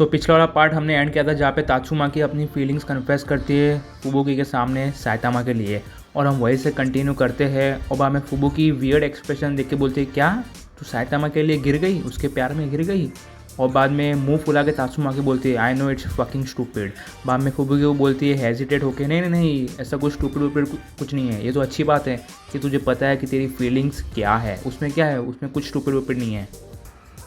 पिछला वाला पार्ट हमने एंड किया था जहाँ पे तात्सुमाकी अपनी फीलिंग्स कन्फेस करती है फुबुकी के सामने साइतामा के लिए, और हम वहीं से कंटिन्यू करते हैं। और बाद में फुबुकी वियर्ड एक्सप्रेशन देख के बोलती है, क्या तू साइतामा के लिए गिर गई, उसके प्यार में गिर गई। और बाद में मुंह फुला के तात्सुमाकी बोलती है, I know it's fucking stupid. बाद में फुबुकी को बोलती है हेजिटेट होके, नहीं नहीं नहीं, ऐसा कुछ स्टूपिड वूपिड कुछ नहीं है, ये तो अच्छी बात है कि तुझे पता है कि तेरी फीलिंग्स क्या है, उसमें क्या है, उसमें कुछ स्टूपिड वूपिड नहीं है।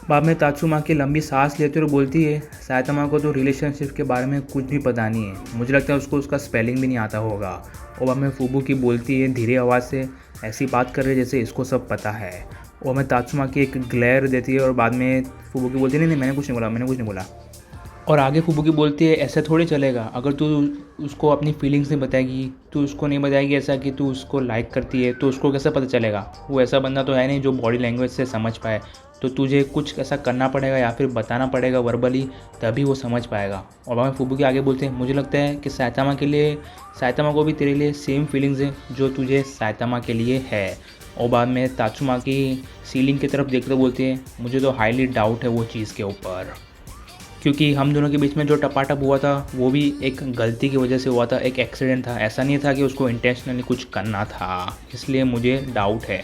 बाद में तात्सुमाकी लंबी सांस लेते हुए बोलती है, साइतामा को तो रिलेशनशिप के बारे में कुछ भी पता नहीं है, मुझे लगता है उसको उसका स्पेलिंग भी नहीं आता होगा। और बाद में फुबुकी बोलती है धीरे आवाज़ से, ऐसी बात कर रही है जैसे इसको सब पता है। और मैं तात्सुमाकी एक ग्लेयर देती है और बाद में फुबुकी बोलती है, नहीं नहीं मैंने कुछ नहीं बोला, मैंने कुछ नहीं बोला। और आगे फुबुकी बोलती है, ऐसा थोड़ी चलेगा, अगर तू उसको अपनी फीलिंग्स नहीं बताएगी, तू उसको नहीं बताएगी ऐसा कि तू उसको लाइक करती है, तो उसको कैसे पता चलेगा। वो ऐसा बंदा तो है नहीं जो बॉडी लैंग्वेज से समझ पाए, तो तुझे कुछ ऐसा करना पड़ेगा या फिर बताना पड़ेगा वर्बली, तभी वो समझ पाएगा। और बाद में फुबुकी आगे बोलते हैं, मुझे लगता है कि साइतामा को भी तेरे लिए सेम फीलिंग्स है जो तुझे साइतामा के लिए है। और बाद में तात्सुमाकी सीलिंग की तरफ देखते बोलते हैं, मुझे तो हाईली डाउट है वो चीज़ के ऊपर, क्योंकि हम दोनों के बीच में जो टपाटप हुआ था वो भी एक गलती की वजह से हुआ था, एक एक्सीडेंट था, ऐसा नहीं था कि उसको इंटेंशनली कुछ करना था, इसलिए मुझे डाउट है।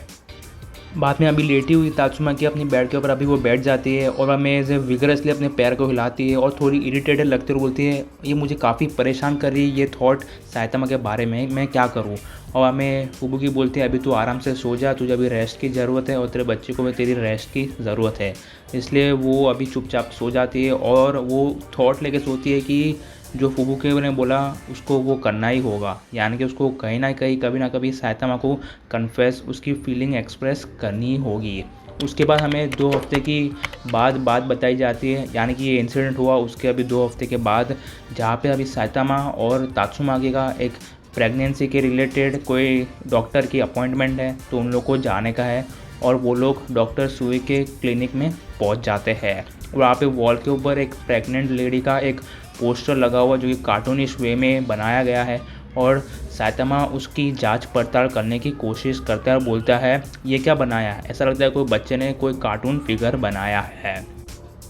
बाद में अभी लेटी हुई तात्सुमाकी अपनी बेड के ऊपर अभी वो बैठ जाती है और हमें ऐसे विगरसली अपने पैर को हिलाती है और थोड़ी इरिटेटेड लगते हुए बोलती है, ये मुझे काफ़ी परेशान कर रही है ये थॉट साइतामा के बारे में, मैं क्या करूँ। और हमें फुबुकी बोलती है, अभी तू आराम से सो जा, तुझे अभी रेस्ट की ज़रूरत है और तेरे बच्चे को भी तेरी रेस्ट की ज़रूरत है। इसलिए वो अभी चुपचाप सो जाती है और वो थॉट लेके सोती है कि जो फुबुकी ने बोला उसको वो करना ही होगा, यानी कि उसको कहीं ना कहीं कभी ना कभी साइतामा को कन्फेस, उसकी फीलिंग एक्सप्रेस करनी ही होगी। उसके बाद हमें 2 हफ्ते की बाद बात बताई जाती है, यानी कि ये इंसिडेंट हुआ उसके अभी 2 हफ्ते के बाद, जहाँ पे अभी साइतामा और तात्सुमाकी का एक प्रेगनेंसी के रिलेटेड कोई डॉक्टर की अपॉइंटमेंट है, तो उन लोग को जाने का है। और वो लोग डॉक्टर सुई के क्लिनिक में पहुंच जाते हैं। वहाँ पे वॉल के ऊपर एक प्रेग्नेंट लेडी का एक पोस्टर लगा हुआ जो कि कार्टूनिश वे में बनाया गया है, और साइतामा उसकी जांच पड़ताल करने की कोशिश करता है और बोलता है, ये क्या बनाया है, ऐसा लगता है कोई बच्चे ने कोई कार्टून फिगर बनाया है।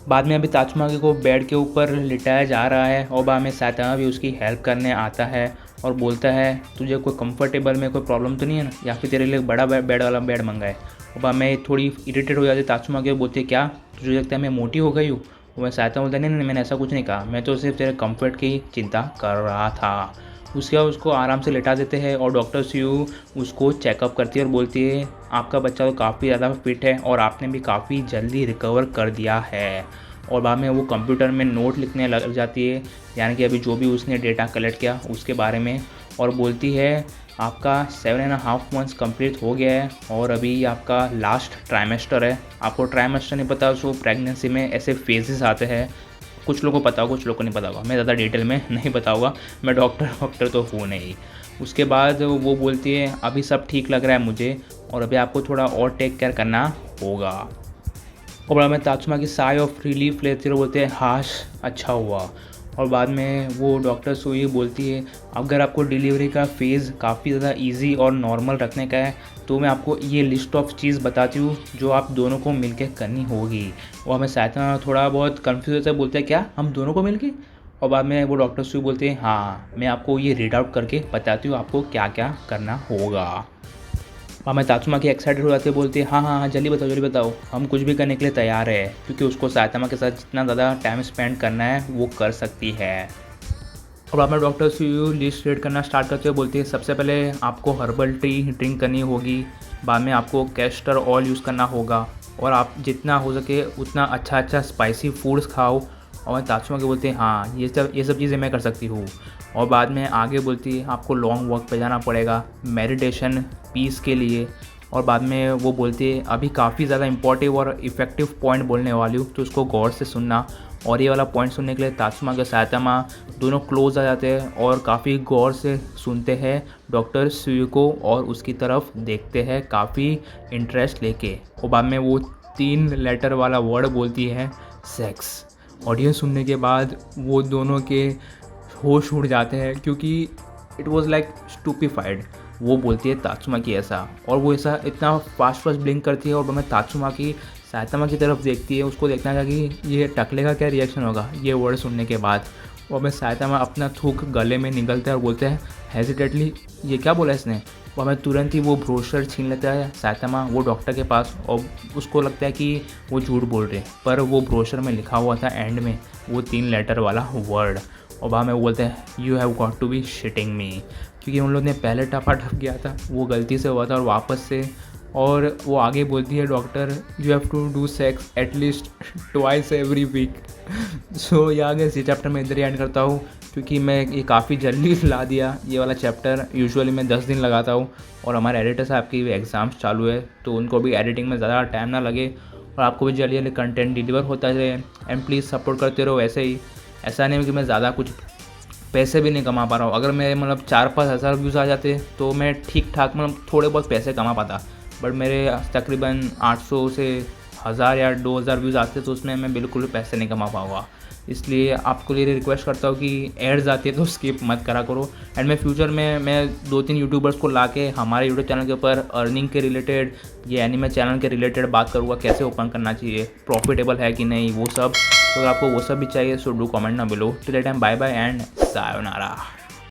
बाद में अभी तात्सुमाकी को बेड के ऊपर लिटाया जा रहा है और बाद में साइतामा भी उसकी हेल्प करने आता है और बोलता है, तुझे कोई कंफर्टेबल में कोई प्रॉब्लम तो नहीं है ना, या फिर तेरे लिए बड़ा बेड वाला बेड मंगाए। और बाद में थोड़ी इरिटेट हो जाती है तात्सुमाकी, बोलती है, क्या तुझे लगता है मैं मोटी हो गई हूँ। मैं साइतामा बोलता है, नहीं नहीं मैंने ऐसा कुछ नहीं कहा, मैं तो सिर्फ तेरे कंफर्ट की चिंता कर रहा था। उसके बाद उसको आराम से लेटा देते हैं और डॉक्टर सियू उसको चेकअप करती है और बोलती है, आपका बच्चा तो काफ़ी ज़्यादा फिट है और आपने भी काफ़ी जल्दी रिकवर कर दिया है। और बाद में वो कंप्यूटर में नोट लिखने लग जाती है, यानी कि अभी जो भी उसने डेटा कलेक्ट किया उसके बारे में, और बोलती है, आपका 7.5 मंथ्स कंप्लीट हो गया है और अभी आपका लास्ट ट्राइमेस्टर है। आपको ट्राइमेस्टर नहीं पता, सो प्रेगनेंसी में ऐसे फेजेस आते हैं, कुछ लोगों को पता होगा कुछ लोगों को नहीं पता होगा, मैं ज़्यादा डिटेल में नहीं बताऊँगा, मैं डॉक्टर तो हूँ नहीं। उसके बाद वो बोलती है, अभी सब ठीक लग रहा है मुझे और अभी आपको थोड़ा और टेक केयर करना होगा। और बाद में तात्सुमाकी साई ऑफ रिलीफ लेते हुए बोलते हैं, हाश अच्छा हुआ। और बाद में वो डॉक्टर सुई बोलती है, अगर आपको डिलीवरी का फेज़ काफ़ी ज़्यादा इजी और नॉर्मल रखने का है तो मैं आपको ये लिस्ट ऑफ चीज़ बताती हूँ जो आप दोनों को मिलकर करनी होगी। और हमें साइतामा थोड़ा बहुत कन्फ्यूज होता है, बोलते हैं, क्या हम दोनों को मिलके। और बाद में वो डॉक्टर सुई बोलते हैं, हाँ मैं आपको ये रीड आउट करके बताती हूँ आपको क्या क्या करना होगा। वहाँ मैं तात्सुमाकी एक्साइटेड हो जाती है, बोलती है, हाँ हाँ हाँ जल्दी बताओ, हम कुछ भी करने के लिए तैयार है, क्योंकि उसको साइतामा के साथ जितना ज़्यादा टाइम स्पेंड करना है वो कर सकती है। और बाद में डॉक्टर सुयू लिस्ट रीड करना स्टार्ट करते हुए बोलती है, सबसे पहले आपको हर्बल टी ड्रिंक करनी होगी, बाद में आपको कैस्टर ऑयल यूज़ करना होगा, और आप जितना हो सके उतना अच्छा स्पाइसी फूड्स खाओ। और तात्सुमाकी बोलते हैं, हाँ ये सब चीज़ें मैं कर सकती हूँ। और बाद में आगे बोलती है, आपको लॉन्ग वॉक पे जाना पड़ेगा मेडिटेशन पीस के लिए। और बाद में वो बोलती है, अभी काफ़ी ज़्यादा इंपॉर्टेंट और इफ़ेक्टिव पॉइंट बोलने वाली हूँ, तो उसको गौर से सुनना। और ये वाला पॉइंट सुनने के लिए तात्सुमाकी और साइतामा दोनों क्लोज आ जाते हैं और काफ़ी गौर से सुनते हैं डॉक्टर सुयू को और उसकी तरफ देखते हैं काफ़ी इंटरेस्ट लेके। और बाद में वो 3 लेटर वाला वर्ड बोलती है, सेक्स। और ये सुनने के बाद वो दोनों के होश उड़ जाते हैं, क्योंकि इट वॉज़ लाइक स्टूपिफाइड। वो बोलती है तात्सुमाकी ऐसा, और वो ऐसा इतना फास्ट ब्लिंक करती है और मैं तात्सुमाकी साइतामा की तरफ देखती है, उसको देखना था कि ये टकले का क्या रिएक्शन होगा ये वर्ड सुनने के बाद। और हमें साइतामा अपना थूक गले में निगलता है और बोलते हैं हेजिटेटली, ये क्या बोला इसने। वो हमें तुरंत ही वो ब्रोशर छीन लेता है साइतामा वो डॉक्टर के पास, और उसको लगता है कि वो झूठ बोल रहे हैं, पर वो ब्रोशर में लिखा हुआ था एंड में वो 3 लेटर वाला वर्ड। और वहाँ में वो बोलते हैं you have got to be shitting me, क्योंकि उन लोग ने पहले टपाटप किया था, वो गलती से हुआ था और वापस से। और वो आगे बोलती है doctor you have to do sex at least twice every week. So ये आगे इसी चैप्टर में इधर ही एंड करता हूँ, क्योंकि मैं ये काफ़ी जल्दी ला दिया ये वाला चैप्टर। यूजुअली मैं 10 दिन लगाता हूँ, और हमारे एडिटर साहब की एग्ज़ाम्स चालू है, तो उनको भी एडिटिंग में ज़्यादा टाइम ना लगे और आपको भी जल्दी जल्दी कंटेंट डिलीवर होता रहे। एंड प्लीज़ सपोर्ट करते रहो ऐसे ही। ऐसा नहीं है कि मैं ज़्यादा कुछ पैसे भी नहीं कमा पा रहा हूँ। अगर मेरे मतलब 4-5 हज़ार व्यूज़ आ जाते तो मैं ठीक ठाक मतलब थोड़े बहुत पैसे कमा पाता, बट मेरे तकरीबन 800 से 1000 या 2000 व्यूज़ आते तो उसमें मैं बिल्कुल भी पैसे नहीं कमा पाऊँगा। इसलिए आपको लिए रिक्वेस्ट करता हूँ कि एड्स आती है तो स्किप मत करा करो। एंड मैं फ्यूचर में मैं 2-3 यूट्यूबर्स को ला के हमारे यूट्यूब चैनल के ऊपर अर्निंग के रिलेटेड, ये एनिमे चैनल के रिलेटेड बात करूँगा, कैसे ओपन करना चाहिए, प्रॉफिटेबल है कि नहीं, वो सब। तो अगर आपको वो सब भी चाहिए सो डू कमेंट ना below. Till that time bye bye and sayonara.